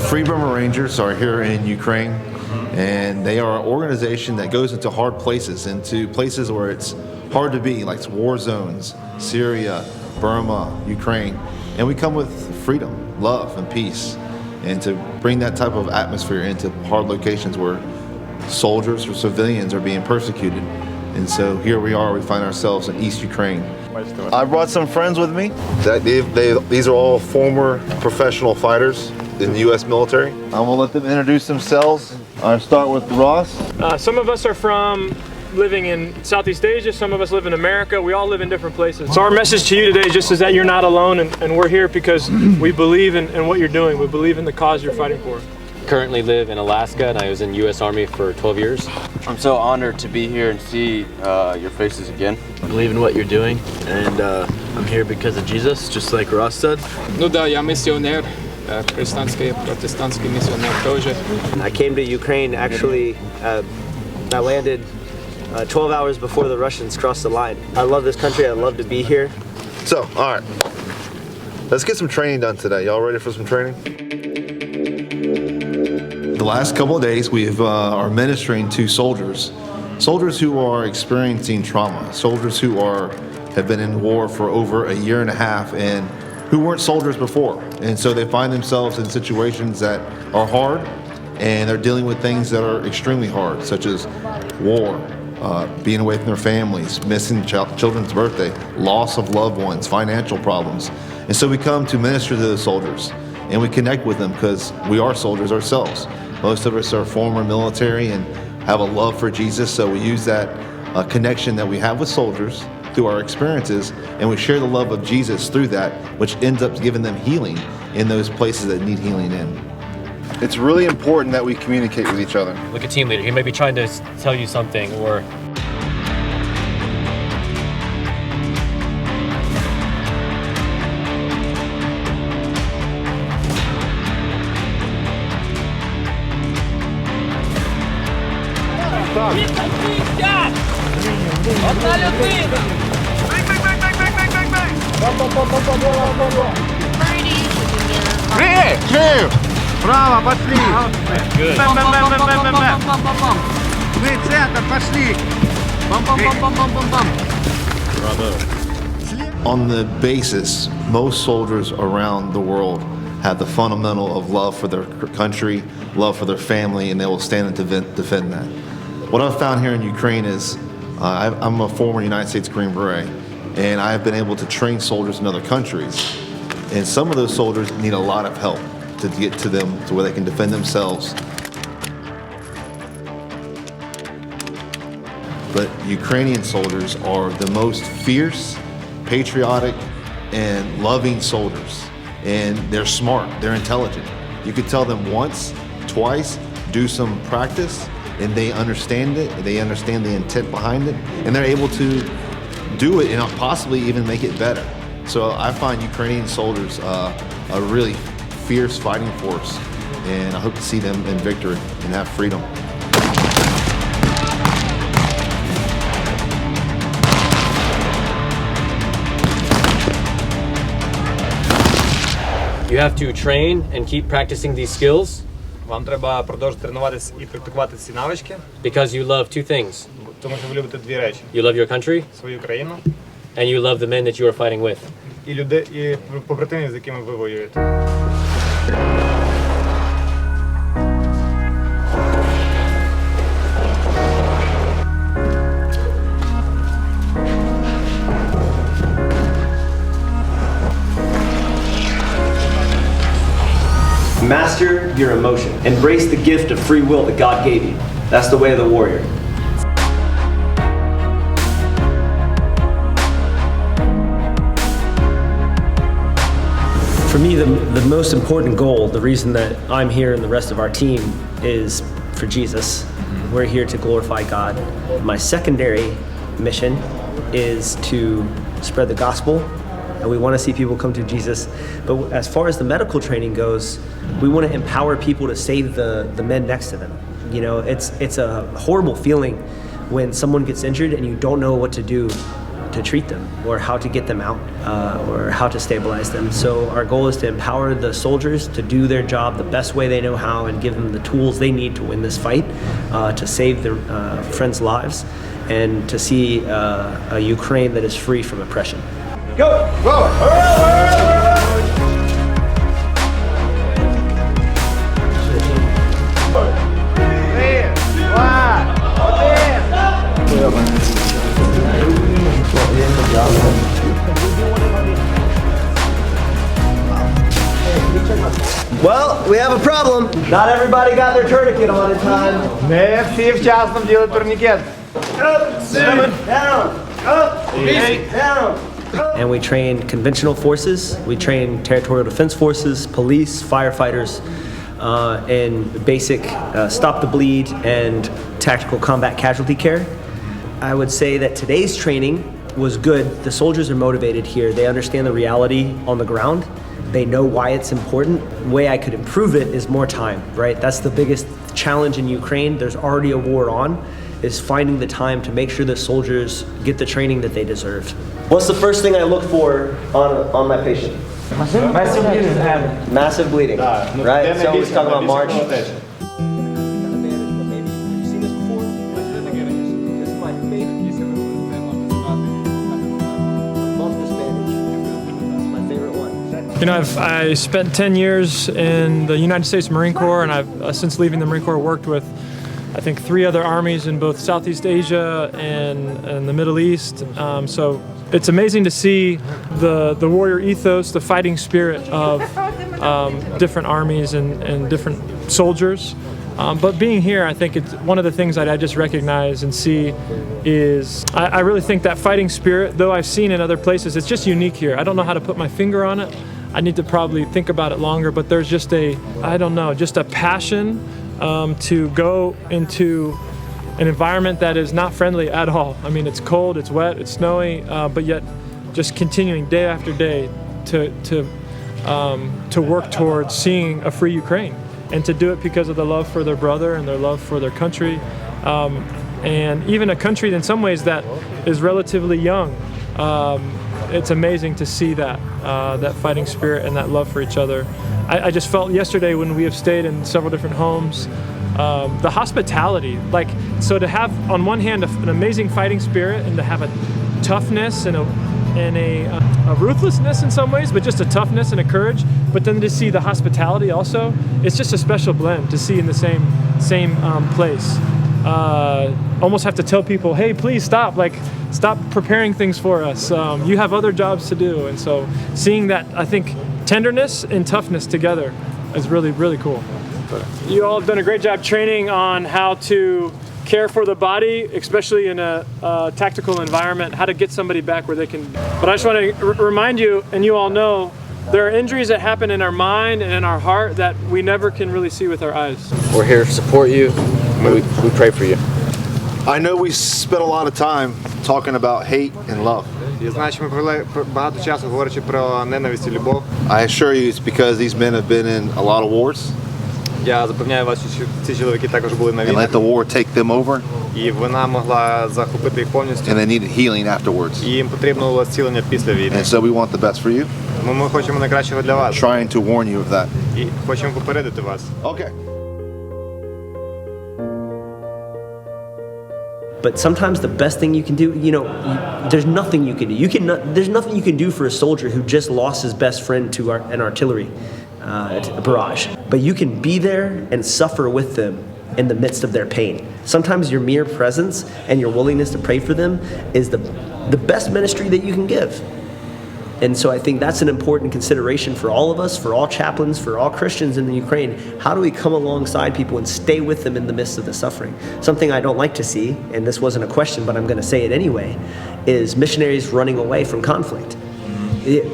Free Burma Rangers are here in Ukraine, and they are an organization that goes into hard places, into places where it's hard to be, like war zones, Syria, Burma, Ukraine. And we come with freedom, love, and peace, and to bring that type of atmosphere into hard locations where soldiers or civilians are being persecuted. And so here we are, we find ourselves in East Ukraine. I brought some friends with me. These are all former professional fighters in the U.S. military. I'm gonna let them introduce themselves. I'll start with Ross. Some of us are from living in Southeast Asia, some of us live in America. We all live in different places. So our message to you today just is that you're not alone, and we're here because we believe in what you're doing. We believe in the cause you're fighting for. Currently live in Alaska, and I was in U.S. Army for 12 years. I'm so honored to be here and see your faces again. I believe in what you're doing, and I'm here because of Jesus, just like Ross said. Ну да, я миссионер, христианский, протестантский миссионер тоже. I came to Ukraine actually, I landed 12 hours before the Russians crossed the line. I love this country, I love to be here. So, all right, let's get some training done today. Y'all ready for some training? The last couple of days we are ministering to soldiers who are experiencing trauma, soldiers who have been in war for over a year and a half and who weren't soldiers before. And so they find themselves in situations that are hard, and they're dealing with things that are extremely hard, such as war, being away from their families, missing children's birthday, loss of loved ones, financial problems. And so we come to minister to those soldiers, and we connect with them because we are soldiers ourselves. Most of us are former military and have a love for Jesus, so we use that connection that we have with soldiers through our experiences, and we share the love of Jesus through that, which ends up giving them healing in those places that need healing in. It's really important that we communicate with each other. Like a team leader, he may be trying to tell you something, or Право, пошли! Вы центр, пошли! On the basis, most soldiers around the world have the fundamental of love for their country, love for their family, and they will stand and defend that. What I've found here in Ukraine is, I'm a former United States Green Beret, and I've been able to train soldiers in other countries. And some of those soldiers need a lot of help to get to them to where they can defend themselves. But Ukrainian soldiers are the most fierce, patriotic, and loving soldiers. And they're smart, they're intelligent. You could tell them once, twice, do some practice, and they understand it, they understand the intent behind it, and they're able to do it and possibly even make it better. So I find Ukrainian soldiers a really fierce fighting force, and I hope to see them in victory and have freedom. you have to train and keep practicing these skills. Вам треба продовжити тренуватися і практикувати ці навички. Because you love two things. Тому що ви любите дві речі. You love your country, свою країну, and you love the men that you are fighting with. І побратимів, з якими ви воюєте. Master your emotion. Embrace the gift of free will that God gave you. That's the way of the warrior. For me, the most important goal, the reason that I'm here and the rest of our team is for Jesus. We're here to glorify God. My secondary mission is to spread the gospel, and we want to see people come to Jesus. But as far as the medical training goes, we want to empower people to save the men next to them. You know, it's a horrible feeling when someone gets injured and you don't know what to do to to treat them or how to get them out or how to stabilize them. So our goal is to empower the soldiers to do their job the best way they know how and give them the tools they need to win this fight, to save their friends' lives, and to see a Ukraine that is free from oppression. Go! Go! Well, we have a problem. Not everybody got their tourniquet on in time. Не всі вчасно вділи турнікет. Up, down, up, down. And we train conventional forces, we train territorial defense forces, police, firefighters, and basic stop the bleed and tactical combat casualty care. I would say that today's training was good. The soldiers are motivated here. They understand the reality on the ground. They know why it's important. The way I could improve it is more time, right? That's the biggest challenge in Ukraine. There's already a war on, is finding the time to make sure the soldiers get the training that they deserve. What's the first thing I look for on my patient? Massive bleeding, right? So we're talking about March. You know, I spent 10 years in the United States Marine Corps, and I've since leaving the Marine Corps worked with, I think, 3 other armies in both Southeast Asia and the Middle East. So it's amazing to see the warrior ethos, the fighting spirit of different armies and different soldiers. But being here, I think it's one of the things that I just recognize and see is I really think that fighting spirit, though I've seen in other places, it's just unique here. I don't know how to put my finger on it. I need to probably think about it longer, but there's just just a passion to go into an environment that is not friendly at all. I mean, it's cold, it's wet, it's snowy, but yet just continuing day after day to work towards seeing a free Ukraine, and to do it because of the love for their brother and their love for their country, and even a country in some ways that is relatively young. It's amazing to see that fighting spirit and that love for each other. I just felt yesterday when we have stayed in several different homes, the hospitality, so to have on one hand an amazing fighting spirit, and to have a toughness and a ruthlessness in some ways, but just a toughness and a courage, but then to see the hospitality also, it's just a special blend to see in the same place. Almost have to tell people, hey, please stop preparing things for us. You have other jobs to do. And so seeing that, I think, tenderness and toughness together is really, really cool. You all have done a great job training on how to care for the body, especially in a tactical environment, how to get somebody back where they can. But I just want to remind you, and you all know, there are injuries that happen in our mind and in our heart that we never can really see with our eyes. We're here to support you. We pray for you. I know we spent a lot of time talking about hate and love. Я знаю, що ми провели багато часу говорячи про ненависть і любов. I assure you it's because these men have been in a lot of wars. Я запевняю вас, що ці чоловіки також були на And війні. let the war take them over. І вона могла захопити їх повністю. And they needed healing afterwards. І їм потрібно було зцілення після війни. And so we want the best for you. Ми хочемо найкращого для вас. Trying to warn you of that. І хочемо попередити вас. Okay. But sometimes the best thing you can do, there's nothing you can do. There's nothing you can do for a soldier who just lost his best friend to an artillery barrage. But you can be there and suffer with them in the midst of their pain. Sometimes your mere presence and your willingness to pray for them is the best ministry that you can give. And so I think that's an important consideration for all of us, for all chaplains, for all Christians in the Ukraine. How do we come alongside people and stay with them in the midst of the suffering? Something I don't like to see, and this wasn't a question, but I'm going to say it anyway, is missionaries running away from conflict.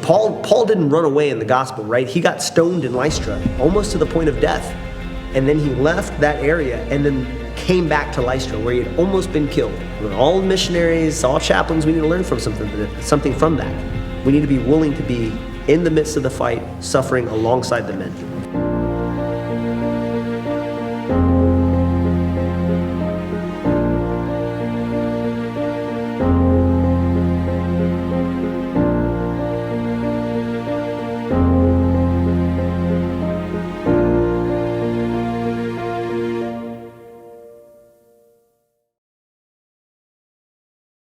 Paul didn't run away in the gospel, right? He got stoned in Lystra, almost to the point of death. And then he left that area and then came back to Lystra, where he had almost been killed. We're all missionaries, all chaplains, we need to learn from something from that. We need to be willing to be in the midst of the fight, suffering alongside the men.